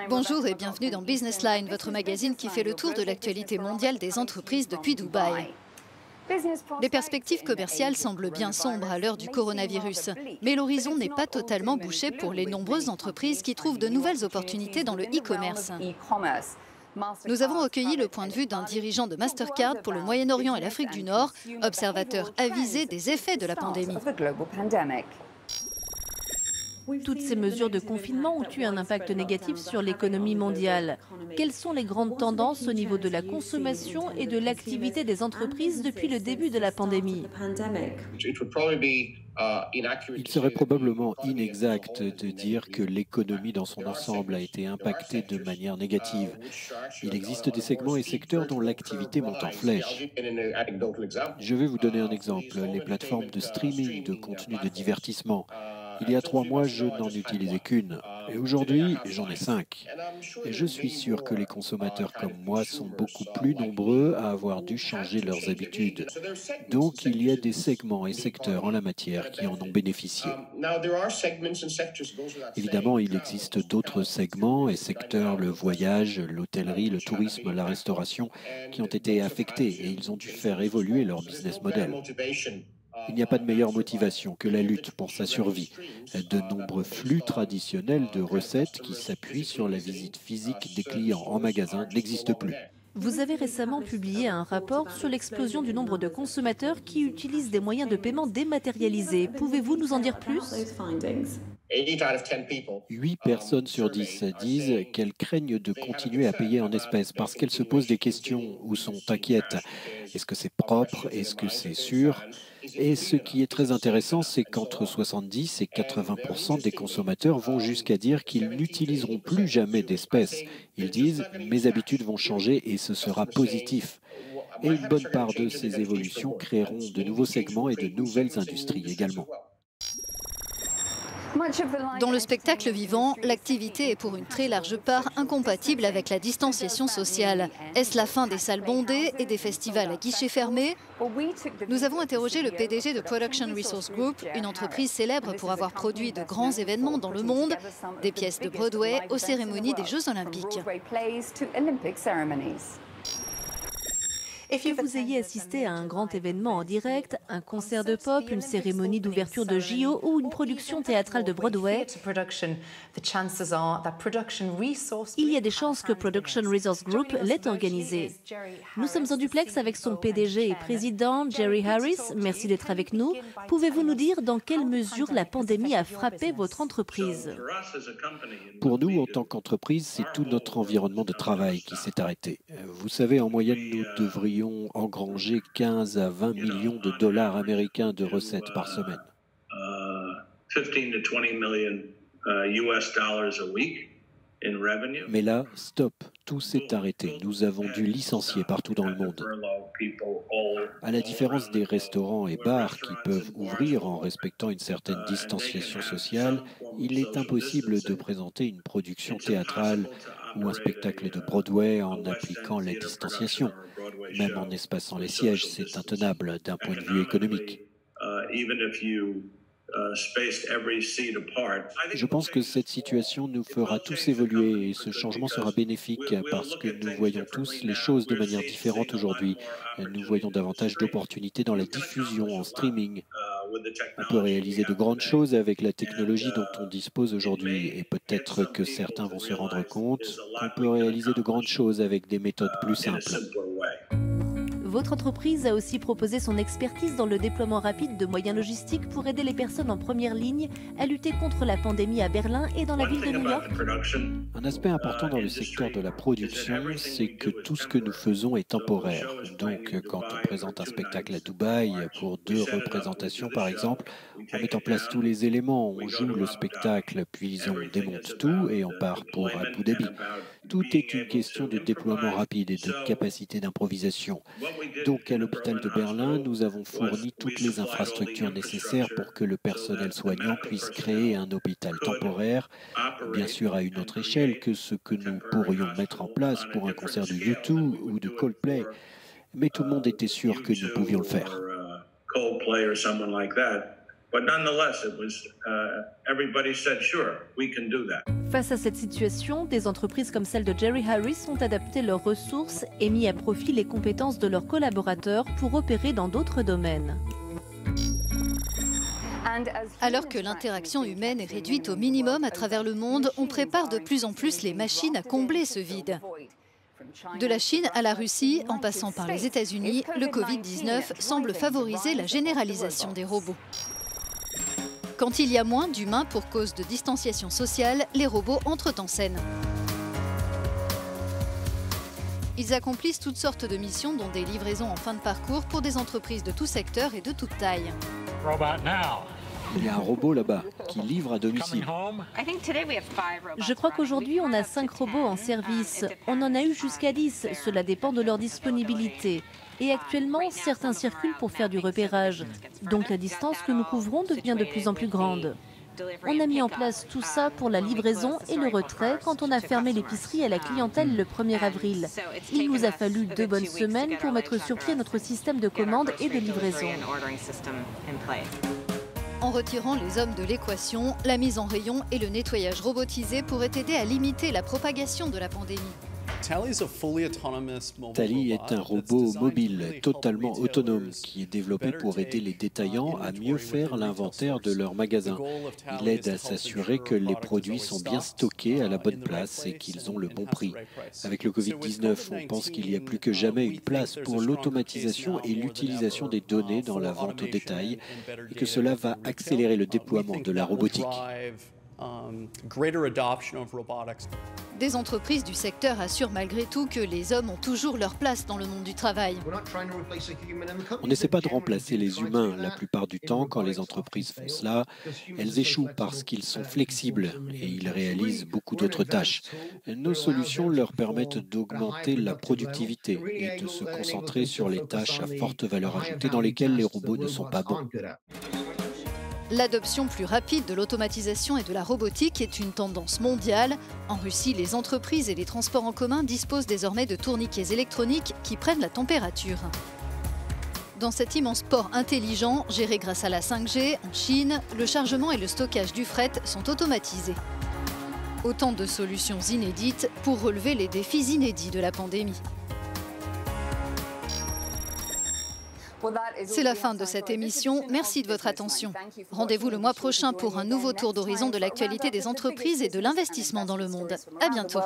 Bonjour et bienvenue dans Business Line, votre magazine qui fait le tour de l'actualité mondiale des entreprises depuis Dubaï. Les perspectives commerciales semblent bien sombres à l'heure du coronavirus, mais l'horizon n'est pas totalement bouché pour les nombreuses entreprises qui trouvent de nouvelles opportunités dans le e-commerce. Nous avons recueilli le point de vue d'un dirigeant de Mastercard pour le Moyen-Orient et l'Afrique du Nord, observateur avisé des effets de la pandémie. Toutes ces mesures de confinement ont eu un impact négatif sur l'économie mondiale. Quelles sont les grandes tendances au niveau de la consommation et de l'activité des entreprises depuis le début de la pandémie? Il serait probablement inexact de dire que l'économie dans son ensemble a été impactée de manière négative. Il existe des segments et secteurs dont l'activité monte en flèche. Je vais vous donner un exemple, les plateformes de streaming de contenu de divertissement. Il y a 3 mois, je n'en utilisais qu'une, et aujourd'hui, j'en ai 5. Et je suis sûr que les consommateurs comme moi sont beaucoup plus nombreux à avoir dû changer leurs habitudes. Donc, il y a des segments et secteurs en la matière qui en ont bénéficié. Évidemment, il existe d'autres segments et secteurs, le voyage, l'hôtellerie, le tourisme, la restauration, qui ont été affectés et ils ont dû faire évoluer leur business model. Il n'y a pas de meilleure motivation que la lutte pour sa survie. De nombreux flux traditionnels de recettes qui s'appuient sur la visite physique des clients en magasin n'existent plus. Vous avez récemment publié un rapport sur l'explosion du nombre de consommateurs qui utilisent des moyens de paiement dématérialisés. Pouvez-vous nous en dire plus? 8 personnes sur 10 disent qu'elles craignent de continuer à payer en espèces parce qu'elles se posent des questions ou sont inquiètes. Est-ce que c'est propre? Est-ce que c'est sûr? Et ce qui est très intéressant, c'est qu'entre 70 et 80% des consommateurs vont jusqu'à dire qu'ils n'utiliseront plus jamais d'espèces. Ils disent « mes habitudes vont changer et ce sera positif ». Et une bonne part de ces évolutions créeront de nouveaux segments et de nouvelles industries également. Dans le spectacle vivant, l'activité est pour une très large part incompatible avec la distanciation sociale. Est-ce la fin des salles bondées et des festivals à guichets fermés? Nous avons interrogé le PDG de Production Resource Group, une entreprise célèbre pour avoir produit de grands événements dans le monde, des pièces de Broadway aux cérémonies des Jeux Olympiques. Que vous ayez assisté à un grand événement en direct, un concert de pop, une cérémonie d'ouverture de JO ou une production théâtrale de Broadway, il y a des chances que Production Resource Group l'ait organisé. Nous sommes en duplex avec son PDG et président, Jerry Harris. Merci d'être avec nous. Pouvez-vous nous dire dans quelle mesure la pandémie a frappé votre entreprise? Pour nous, en tant qu'entreprise, c'est tout notre environnement de travail qui s'est arrêté. Vous savez, en moyenne, nous devrions engranger 15 à 20 millions de dollars américains de recettes par semaine. Mais là, stop, tout s'est arrêté. Nous avons dû licencier partout dans le monde. À la différence des restaurants et bars qui peuvent ouvrir en respectant une certaine distanciation sociale, il est impossible de présenter une production théâtrale ou un spectacle de Broadway en appliquant la distanciation. Même en espaçant les sièges, c'est intenable d'un point de vue économique. Je pense que cette situation nous fera tous évoluer et ce changement sera bénéfique parce que nous voyons tous les choses de manière différente aujourd'hui. Nous voyons davantage d'opportunités dans la diffusion en streaming. On peut réaliser de grandes choses avec la technologie dont on dispose aujourd'hui et peut-être que certains vont se rendre compte qu'on peut réaliser de grandes choses avec des méthodes plus simples. Votre entreprise a aussi proposé son expertise dans le déploiement rapide de moyens logistiques pour aider les personnes en première ligne à lutter contre la pandémie à Berlin et dans la ville de New York. Un aspect important dans le secteur de la production, c'est que tout ce que nous faisons est temporaire. Donc, quand on présente un spectacle à Dubaï pour 2 représentations, par exemple, on met en place tous les éléments, on joue le spectacle, puis on démonte tout et on part pour Abu Dhabi. Tout est une question de déploiement rapide et de capacité d'improvisation. Donc, à l'hôpital de Berlin, nous avons fourni toutes les infrastructures nécessaires pour que le personnel soignant puisse créer un hôpital temporaire, bien sûr à une autre échelle que ce que nous pourrions mettre en place pour un concert de U2 ou de Coldplay, mais tout le monde était sûr que nous pouvions le faire. Face à cette situation, des entreprises comme celle de Jerry Harris ont adapté leurs ressources et mis à profit les compétences de leurs collaborateurs pour opérer dans d'autres domaines. Alors que l'interaction humaine est réduite au minimum à travers le monde, on prépare de plus en plus les machines à combler ce vide. De la Chine à la Russie, en passant par les États-Unis, le Covid-19 semble favoriser la généralisation des robots. Quand il y a moins d'humains pour cause de distanciation sociale, les robots entrent en scène. Ils accomplissent toutes sortes de missions, dont des livraisons en fin de parcours pour des entreprises de tout secteur et de toute taille. Il y a un robot là-bas qui livre à domicile. Je crois qu'aujourd'hui, on a 5 robots en service. On en a eu jusqu'à 10, cela dépend de leur disponibilité. Et actuellement, certains circulent pour faire du repérage. Donc la distance que nous couvrons devient de plus en plus grande. On a mis en place tout ça pour la livraison et le retrait quand on a fermé l'épicerie à la clientèle le 1er avril. Il nous a fallu 2 bonnes semaines pour mettre sur pied notre système de commande et de livraison. En retirant les hommes de l'équation, la mise en rayon et le nettoyage robotisé pourraient aider à limiter la propagation de la pandémie. Tally est un robot mobile, totalement autonome, qui est développé pour aider les détaillants à mieux faire l'inventaire de leurs magasins. Il aide à s'assurer que les produits sont bien stockés à la bonne place et qu'ils ont le bon prix. Avec le Covid-19, on pense qu'il y a plus que jamais une place pour l'automatisation et l'utilisation des données dans la vente au détail et que cela va accélérer le déploiement de la robotique. Des entreprises du secteur assurent malgré tout que les hommes ont toujours leur place dans le monde du travail. On n'essaie pas de remplacer les humains. La plupart du temps, quand les entreprises font cela, elles échouent parce qu'ils sont flexibles et ils réalisent beaucoup d'autres tâches. Nos solutions leur permettent d'augmenter la productivité et de se concentrer sur les tâches à forte valeur ajoutée dans lesquelles les robots ne sont pas bons. L'adoption plus rapide de l'automatisation et de la robotique est une tendance mondiale. En Russie, les entreprises et les transports en commun disposent désormais de tourniquets électroniques qui prennent la température. Dans cet immense port intelligent, géré grâce à la 5G, en Chine, le chargement et le stockage du fret sont automatisés. Autant de solutions inédites pour relever les défis inédits de la pandémie. C'est la fin de cette émission. Merci de votre attention. Rendez-vous le mois prochain pour un nouveau tour d'horizon de l'actualité des entreprises et de l'investissement dans le monde. À bientôt.